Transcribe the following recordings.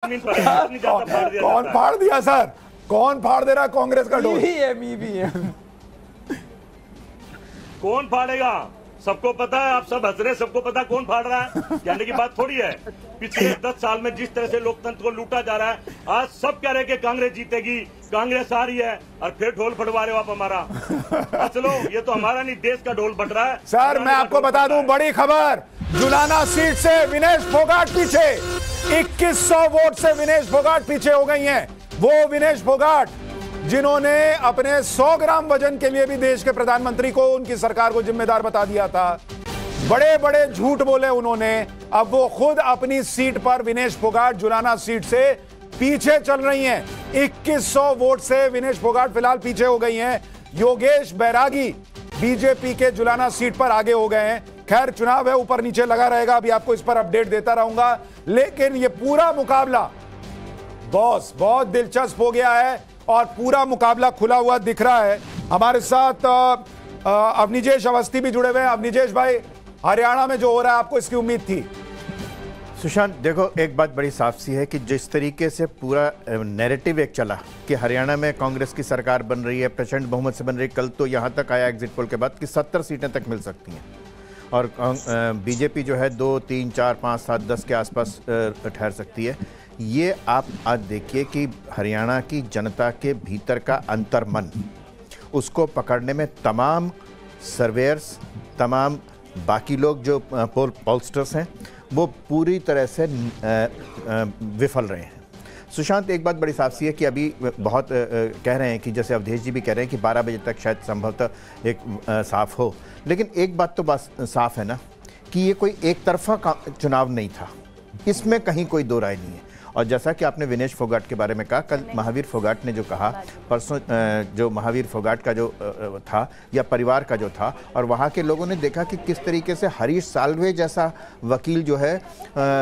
कौन फाड़ दिया सर? कौन फाड़ दे रहा कांग्रेस का ढोल? ईवीएम कौन फाड़ेगा? सबको पता है, आप सब हंस रहे, सबको पता कौन फाड़ रहा है। कहने की बात थोड़ी है। पिछले 10 साल में जिस तरह से लोकतंत्र को लूटा जा रहा है, आज सब कह रहे हैं कि कांग्रेस जीतेगी, कांग्रेस आ रही है, और फिर ढोल फटवा रहे हो आप हमारा। चलो, ये तो हमारा नहीं, देश का ढोल फट रहा है। सर मैं आपको बता दूं बड़ी खबर, जुलाना सीट से विनेश फोगाट पीछे, 2100 वोट से विनेश फोगाट पीछे हो गई हैं। वो विनेश फोगाट जिन्होंने अपने 100 ग्राम वजन के लिए भी देश के प्रधानमंत्री को, उनकी सरकार को जिम्मेदार बता दिया था। बड़े बड़े झूठ बोले उन्होंने। अब वो खुद अपनी सीट पर, विनेश फोगाट जुलाना सीट से पीछे चल रही हैं। 2100 वोट से विनेश फोगाट फिलहाल पीछे हो गई हैं। योगेश बैरागी बीजेपी के जुलाना सीट पर आगे हो गए हैं। खैर चुनाव है, ऊपर नीचे लगा रहेगा, अभी आपको इस पर अपडेट देता रहूंगा। लेकिन ये पूरा मुकाबला बॉस बहुत दिलचस्प हो गया है और पूरा मुकाबला खुला हुआ दिख रहा है। हमारे साथ अवनिजेश अवस्थी भी जुड़े हुए हैं। अवनिजेश भाई, हरियाणा में जो हो रहा है, आपको इसकी उम्मीद थी? सुशांत, देखो एक बात बड़ी साफ सी है कि जिस तरीके से पूरा नैरेटिव एक चला कि हरियाणा में कांग्रेस की सरकार बन रही है, प्रचंड बहुमत से बन रही है, कल तो यहाँ तक आया एग्जिट पोल के बाद कि 70 सीटें तक मिल सकती हैं और बीजेपी जो है 2, 3, 4, 5, 7, 10 के आसपास ठहर सकती है। ये आप आज देखिए कि हरियाणा की जनता के भीतर का अंतर्मन, उसको पकड़ने में तमाम सर्वेयर्स, तमाम बाकी लोग जो पोलस्टर्स हैं, वो पूरी तरह से विफल रहे हैं। सुशांत, एक बात बड़ी साफ सी है कि अभी बहुत कह रहे हैं कि जैसे अवधेश जी भी कह रहे हैं कि 12 बजे तक शायद संभवतः एक साफ हो, लेकिन एक बात तो बस साफ है ना कि ये कोई एक तरफा चुनाव नहीं था, इसमें कहीं कोई दो राय नहीं है। और जैसा कि आपने विनेश फोगाट के बारे में कहा, कल महावीर फोगाट ने जो कहा, परसों जो महावीर फोगाट का जो था या परिवार का जो था, और वहाँ के लोगों ने देखा कि किस तरीके से हरीश साल्वे जैसा वकील जो है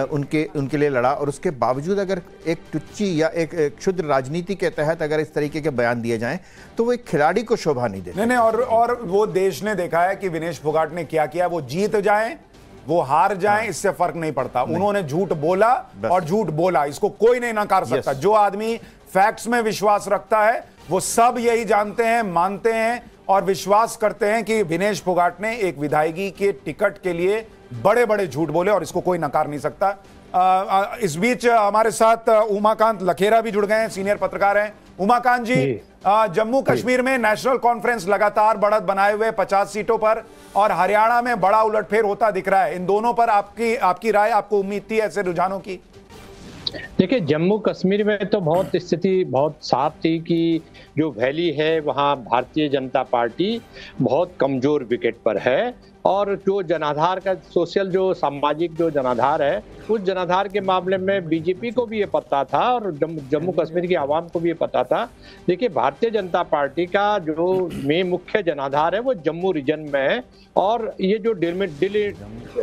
उनके लिए लड़ा, और उसके बावजूद अगर एक टुच्ची या एक क्षुद्र राजनीति के तहत अगर इस तरीके के बयान दिए जाएं तो वो एक खिलाड़ी को शोभा नहीं देते। नहीं, और वो देश ने देखा है कि विनेश फोगाट ने क्या किया। वो जीत जाएं, वो हार जाएं, इससे फर्क नहीं पड़ता। उन्होंने झूठ बोला और झूठ बोला, इसको कोई नहीं नकार सकता। जो आदमी फैक्ट्स में विश्वास रखता है, वो सब यही जानते हैं, मानते हैं और विश्वास करते हैं कि विनेश फोगाट ने एक विधायकी के टिकट के लिए बड़े बड़े झूठ बोले और इसको कोई नकार नहीं सकता। इस बीच हमारे साथ उमाकांत लखेरा भी जुड़ गए हैं, सीनियर पत्रकार हैं। उमाकांत जी, जम्मू कश्मीर में नेशनल कॉन्फ्रेंस लगातार बढ़त बनाए हुए 50 सीटों पर, और हरियाणा में बड़ा उलटफेर होता दिख रहा है। इन दोनों पर आपकी राय, आपको उम्मीद थी ऐसे रुझानों की? देखिए, जम्मू कश्मीर में तो बहुत स्थिति बहुत साफ थी कि जो वैली है वहाँ भारतीय जनता पार्टी बहुत कमजोर विकेट पर है, और जो जनाधार का सोशल जो सामाजिक जो जनाधार है, उस जनाधार के मामले में बीजेपी को भी ये पता था और जम्मू कश्मीर की आवाम को भी ये पता था। देखिए, भारतीय जनता पार्टी का जो मुख्य जनाधार है वो जम्मू रीजन में है, और ये जो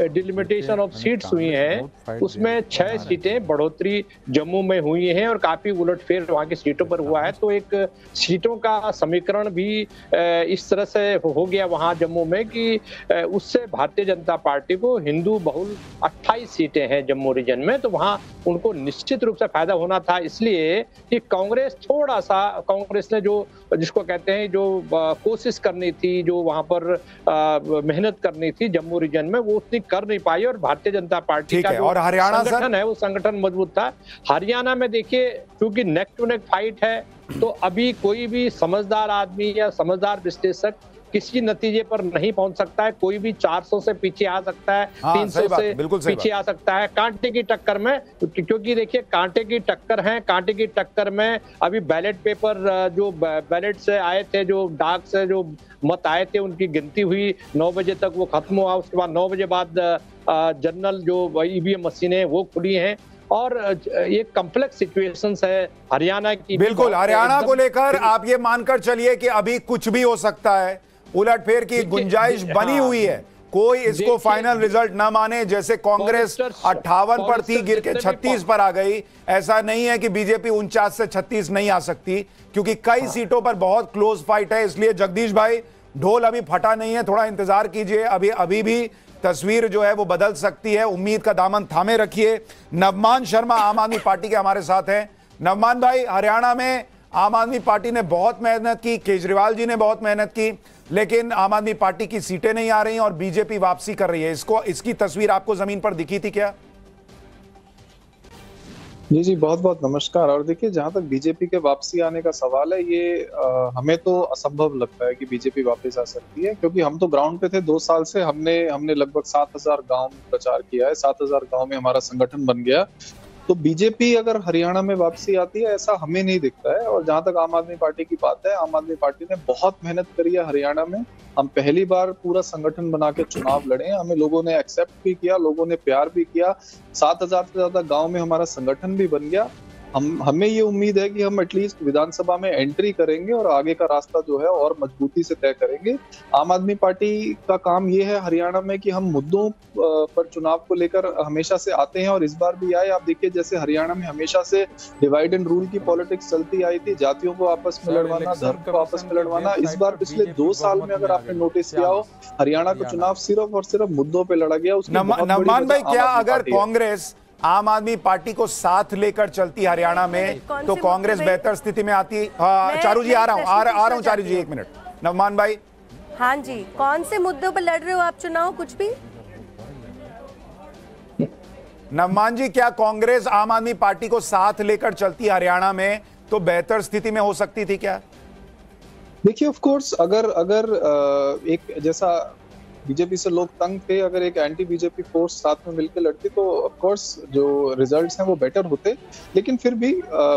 डिलिमिटेशन ऑफ सीट्स हुई हैं उसमें 6 सीटें बढ़ोतरी जम्मू में हुई हैं और काफी उलटफेर वहाँ की सीटों पर हुआ है। तो एक सीटों का समीकरण भी इस तरह से हो गया वहाँ जम्मू में कि उससे भारतीय जनता पार्टी को हिंदू बहुल 28 सीटें हैं जम्मू रीजन में, तो वहां उनको निश्चित रूप से फायदा होना था। इसलिए कि कांग्रेस ने जो जिसको कहते हैं जो कोशिश करनी थी, जो वहां पर मेहनत करनी थी जम्मू रीजन में, वो उतनी कर नहीं पाई, और भारतीय जनता पार्टी का जो संगठन है वो संगठन मजबूत था। हरियाणा में देखिए, क्योंकि नेक टू नेक फाइट है, तो अभी कोई भी समझदार आदमी या समझदार विश्लेषक किसी नतीजे पर नहीं पहुंच सकता है। कोई भी 400 से पीछे आ सकता है, 300 से पीछे आ सकता है कांटे की टक्कर में, क्योंकि देखिए कांटे की टक्कर है। कांटे की टक्कर में अभी बैलेट पेपर जो बैलेट से आए थे, जो डाक से जो मत आए थे, उनकी गिनती हुई 9 बजे तक वो खत्म हुआ। उसके बाद 9 बजे बाद जनरल जो ईवीएम मशीनें वो खुली हैं, और ये कॉम्प्लेक्स सिचुएशंस है हरियाणा की। बिल्कुल, हरियाणा को लेकर आप ये मानकर चलिए कि अभी कुछ भी हो सकता है, उलटफेर की गुंजाइश बनी हुई है। कोई इसको फाइनल रिजल्ट ना माने। जैसे कांग्रेस 58 पर थी, गिर के 36 पर आ गई। ऐसा नहीं है कि बीजेपी 49 से 36 नहीं आ सकती, क्योंकि कई सीटों पर बहुत क्लोज फाइट है। इसलिए जगदीश भाई, ढोल अभी फटा नहीं है, थोड़ा इंतजार कीजिए। अभी भी तस्वीर जो है वो बदल सकती है। उम्मीद का दामन थामे रखिए। नवमान शर्मा आम आदमी पार्टी के हमारे साथ हैं। नवमान भाई, हरियाणा में आम आदमी पार्टी ने बहुत मेहनत की, केजरीवाल जी ने बहुत मेहनत की, लेकिन आम आदमी पार्टी की सीटें नहीं आ रही और बीजेपी वापसी कर रही है। इसकी तस्वीर आपको जमीन पर दिखी थी क्या? जी बहुत बहुत नमस्कार। और देखिए, जहां तक बीजेपी के वापसी आने का सवाल है, ये हमें तो असंभव लगता है कि बीजेपी वापस आ सकती है, क्योंकि हम तो ग्राउंड पे थे 2 साल से। हमने लगभग 7000 गांव में प्रचार किया है, 7000 गांव में हमारा संगठन बन गया। तो बीजेपी अगर हरियाणा में वापसी आती है, ऐसा हमें नहीं दिखता है। और जहां तक आम आदमी पार्टी की बात है, आम आदमी पार्टी ने बहुत मेहनत करी है हरियाणा में। हम पहली बार पूरा संगठन बना के चुनाव लड़े, हमें लोगों ने एक्सेप्ट भी किया, लोगों ने प्यार भी किया। 7000 से ज्यादा गांव में हमारा संगठन भी बन गया। हमें ये उम्मीद है कि हम एटलीस्ट विधानसभा में एंट्री करेंगे और आगे का रास्ता जो है और मजबूती से तय करेंगे। आम आदमी पार्टी का काम ये है हरियाणा में कि हम मुद्दों पर चुनाव को लेकर हमेशा से आते हैं, और इस बार भी आए। आप देखिए, जैसे हरियाणा में हमेशा से डिवाइड एंड रूल की पॉलिटिक्स चलती आई थी, जातियों को आपस में लड़वाना, धर्म को आपस में लड़वाना। इस बार पिछले 2 साल में अगर आपने नोटिस किया हो, हरियाणा का चुनाव सिर्फ और सिर्फ मुद्दों पे लड़ा गया। नवमान भाई, क्या अगर कांग्रेस आम आदमी पार्टी को साथ लेकर चलती हरियाणा में, तो कांग्रेस बेहतर स्थिति में आती? चारू जी, आ रहा हूं चारू जी, 1 मिनट। नवमान भाई, हाँ जी, कौन से मुद्दों पर लड़ रहे हो आप चुनाव? कुछ भी? नवमान जी, क्या कांग्रेस आम आदमी पार्टी को साथ लेकर चलती हरियाणा में तो बेहतर स्थिति में हो सकती थी क्या? देखिए, ऑफ कोर्स अगर एक जैसा बीजेपी से लोग तंग थे, अगर एक एंटी बीजेपी फोर्स साथ में मिलकर लड़ती, तो ऑफ कोर्स जो रिजल्ट्स हैं वो बेटर होते। लेकिन फिर भी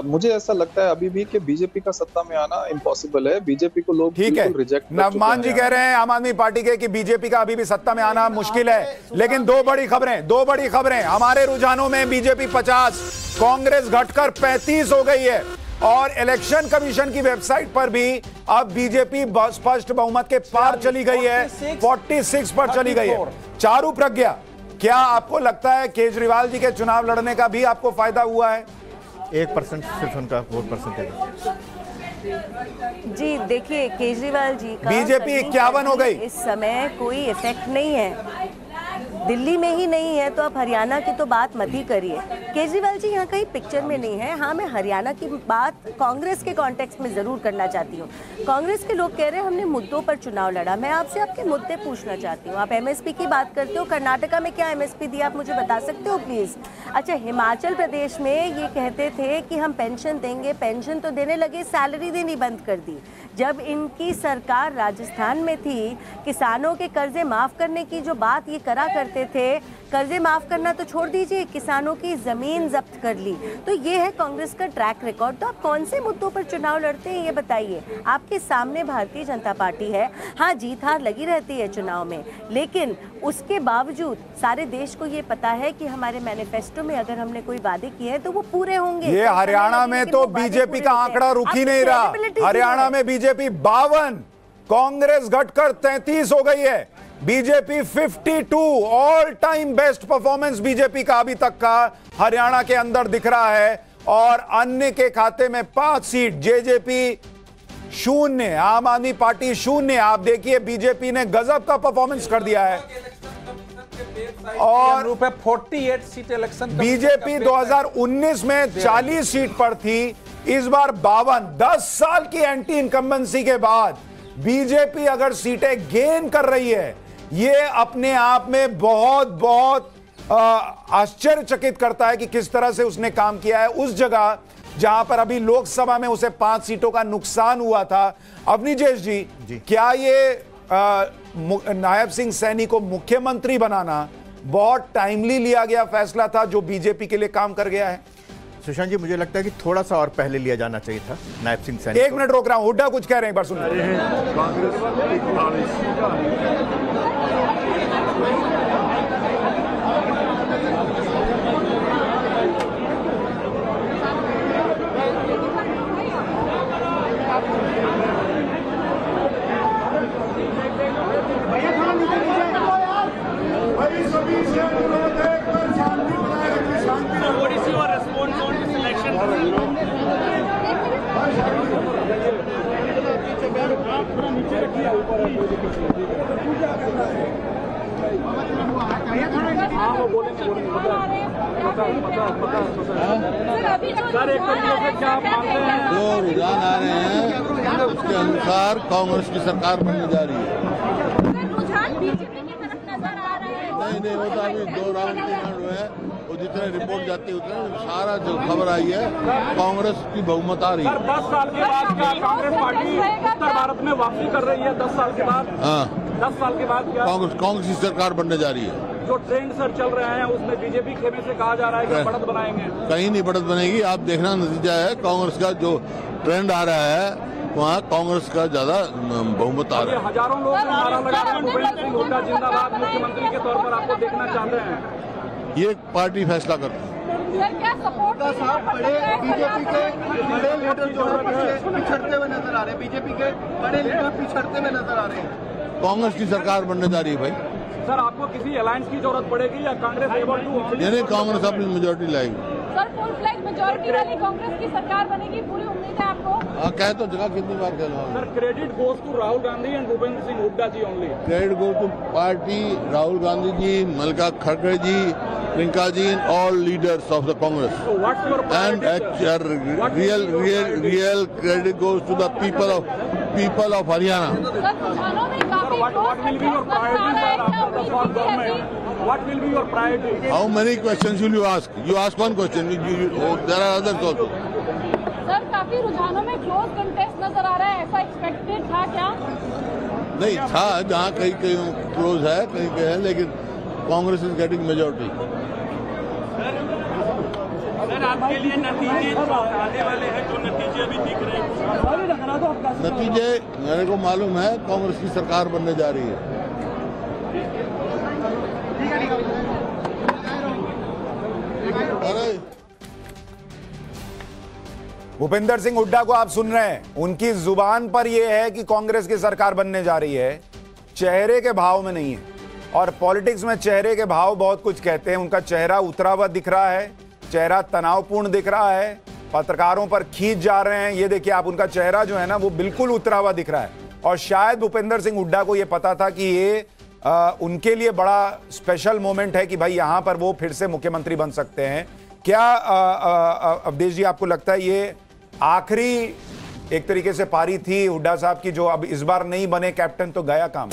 मुझे ऐसा लगता है अभी भी कि बीजेपी का सत्ता में आना इम्पॉसिबल है। बीजेपी को लोग बिल्कुल रिजेक्ट। नवमान जी कह रहे हैं आम आदमी पार्टी के कि बीजेपी का अभी भी सत्ता में आना मुश्किल है। लेकिन दो बड़ी खबरें हमारे रुझानों में। बीजेपी 50, कांग्रेस घटकर 35 हो गई है, और इलेक्शन कमीशन की वेबसाइट पर भी अब बीजेपी स्पष्ट बहुमत के पार चली गई है, 46 पर चली गई है। चारू प्रज्ञा, क्या आपको लगता है केजरीवाल जी के चुनाव लड़ने का भी आपको फायदा हुआ है? 1% सिर्फ उनका वोट परसेंटेज। जी देखिए, केजरीवाल जी का बीजेपी 51 हो गई। इस समय कोई इफेक्ट नहीं है, दिल्ली में ही नहीं है, तो आप हरियाणा की तो बात मत ही करिए। केजरीवाल जी यहाँ कहीं पिक्चर में नहीं है। हाँ, मैं हरियाणा की बात कांग्रेस के कॉन्टेक्स्ट में जरूर करना चाहती हूँ। कांग्रेस के लोग कह रहे हैं हमने मुद्दों पर चुनाव लड़ा। मैं आपसे आपके मुद्दे पूछना चाहती हूँ। आप एमएसपी की बात करते हो, कर्नाटका में क्या एमएसपी दिया, आप मुझे बता सकते हो प्लीज? अच्छा, हिमाचल प्रदेश में ये कहते थे कि हम पेंशन देंगे, पेंशन तो देने लगे, सैलरी देनी बंद कर दी। जब इनकी सरकार राजस्थान में थी, किसानों के कर्जे माफ करने की जो बात ये करा करते थे, कर्जे माफ करना तो छोड़ दीजिए, किसानों की जमीन जब्त कर ली। तो ये है कांग्रेस का ट्रैक रिकॉर्ड। तो आप कौन से मुद्दों पर चुनाव लड़ते हैं ये बताइए। आपके सामने भारतीय जनता पार्टी है, हाँ जीत हार लगी रहती है चुनाव में, लेकिन उसके बावजूद सारे देश को ये पता है कि हमारे मैनिफेस्टो में अगर हमने कोई वादे किए हैं तो वो पूरे होंगे। ये हरियाणा में तो बीजेपी का आंकड़ा रुक ही नहीं रहा। हरियाणा में बीजेपी 52, कांग्रेस घटकर 33 हो गई है। BJP 52, all time best performance BJP का अभी तक का हरियाणा के अंदर दिख रहा है। और अन्य के खाते में 5 सीट, जेजेपी 0, आम आदमी पार्टी 0। आप देखिए, बीजेपी ने गजब का परफॉर्मेंस कर दिया है। और 48 सीट इलेक्शन बीजेपी 2019 में 40 सीट पर थी, इस बार 52। 10 साल की एंटी इनकम्बेंसी के बाद बीजेपी अगर सीटें गेन कर रही है, ये अपने आप में बहुत आश्चर्यचकित करता है कि किस तरह से उसने काम किया है उस जगह जहां पर अभी लोकसभा में उसे 5 सीटों का नुकसान हुआ था। अवनीजेश जी, क्या ये नायब सिंह सैनी को मुख्यमंत्री बनाना बहुत टाइमली लिया गया फैसला था जो बीजेपी के लिए काम कर गया है? सुशांत जी, मुझे लगता है कि थोड़ा सा और पहले लिया जाना चाहिए था नायब सिंह सैनी। 1 मिनट रोक रहा हूं, हुड्डा कुछ कह रहे हैं, एक बार सुन। जो रुझान आ रहे हैं उसके अनुसार कांग्रेस की सरकार बनने जा रही है। नहीं वो तो अभी 2 राउंड 3 राउंड हुए हैं, वो जितने रिपोर्ट जाती है उतने सारा जो खबर आई है कांग्रेस की बहुमत आ रही है। 10 साल के बाद क्या कांग्रेस पार्टी उत्तर भारत में वापसी कर रही है? 10 साल के बाद? हाँ, 10 साल के बाद क्या कांग्रेस की सरकार बनने जा रही है। जो ट्रेंड सर चल रहे हैं उसमें बीजेपी खेमे से कहा जा रहा है कि बढ़त बनाएंगे। कहीं नहीं बढ़त बनेगी। आप देखना नतीजा है कांग्रेस का जो ट्रेंड आ रहा है वहाँ कांग्रेस का ज्यादा बहुमत आ रहा है। हजारों लोग नारा लगा रहे हैं भूपेंद्र सिंह हुड्डा जिंदाबाद मुख्यमंत्री के तौर पर आपको देखना चाहते हैं। ये पार्टी फैसला करती है। क्या सपोर्ट बीजेपी के बड़े लीडर जो है पिछड़ते हुए नजर आ रहे हैं, बीजेपी के बड़े लीडर पिछड़ते हुए नजर आ रहे हैं। कांग्रेस की सरकार बनने जा रही है भाई। सर आपको किसी अलायंस की जरूरत पड़ेगी या कांग्रेस यानी कांग्रेस अपनी मेजोरिटी लाएगी? सर फुल फ्लैग मेजोरिटी वाली कांग्रेस की सरकार बनेगी, पूरी उम्मीद है आपको? हाँ, कह तो जगह कितनी बार कह रहा हूँ। Sir credit goes to Rahul Gandhi and Bhupinder Singh Hooda ji only. Credit goes to party, Rahul Gandhi ji, Mallika खड़गे ji, Priyanka ji, and all leaders of the Congress. So what's your And real credit goes to the people of Haryana. What will be your priority, sir, after the fall government? What will be your priority? How many questions will you ask? You ask one question. There are others also. Sir काफी रुझानों में close contest नजर आ रहा है, ऐसा expected था क्या? नहीं था, जहाँ कहीं क्लोज है कहीं है, लेकिन Congress is getting majority. Sir आपके लिए नतीजे आने वाले हैं, जो नतीजे अभी दिख रहे हैं? नतीजे मेरे को मालूम है कांग्रेस की सरकार बनने जा रही है। अरे भूपेंद्र सिंह हुड्डा को आप सुन रहे हैं, उनकी जुबान पर यह है कि कांग्रेस की सरकार बनने जा रही है, चेहरे के भाव में नहीं है। और पॉलिटिक्स में चेहरे के भाव बहुत कुछ कहते हैं। उनका चेहरा उतरा हुआ दिख रहा है, चेहरा तनावपूर्ण दिख रहा है, पत्रकारों पर खींच जा रहे हैं। ये देखिए आप, उनका चेहरा जो है ना वो बिल्कुल उतरा हुआ दिख रहा है। और शायद भूपेंद्र सिंह हुड्डा को ये पता था कि ये उनके लिए बड़ा स्पेशल मोमेंट है कि भाई यहां पर वो फिर से मुख्यमंत्री बन सकते हैं। क्या अवधेश जी आपको लगता है ये आखिरी एक तरीके से पारी थी हुड्डा साहब की, जो अब इस बार नहीं बने कैप्टन तो गया काम?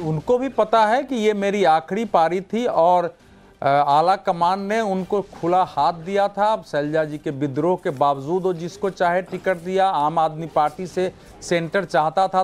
उनको भी पता है कि ये मेरी आखिरी पारी थी और आला कमान ने उनको खुला हाथ दिया था। शैलजा जी के विद्रोह के बावजूद वो जिसको चाहे टिकट दिया, आम आदमी पार्टी से सेंटर चाहता था।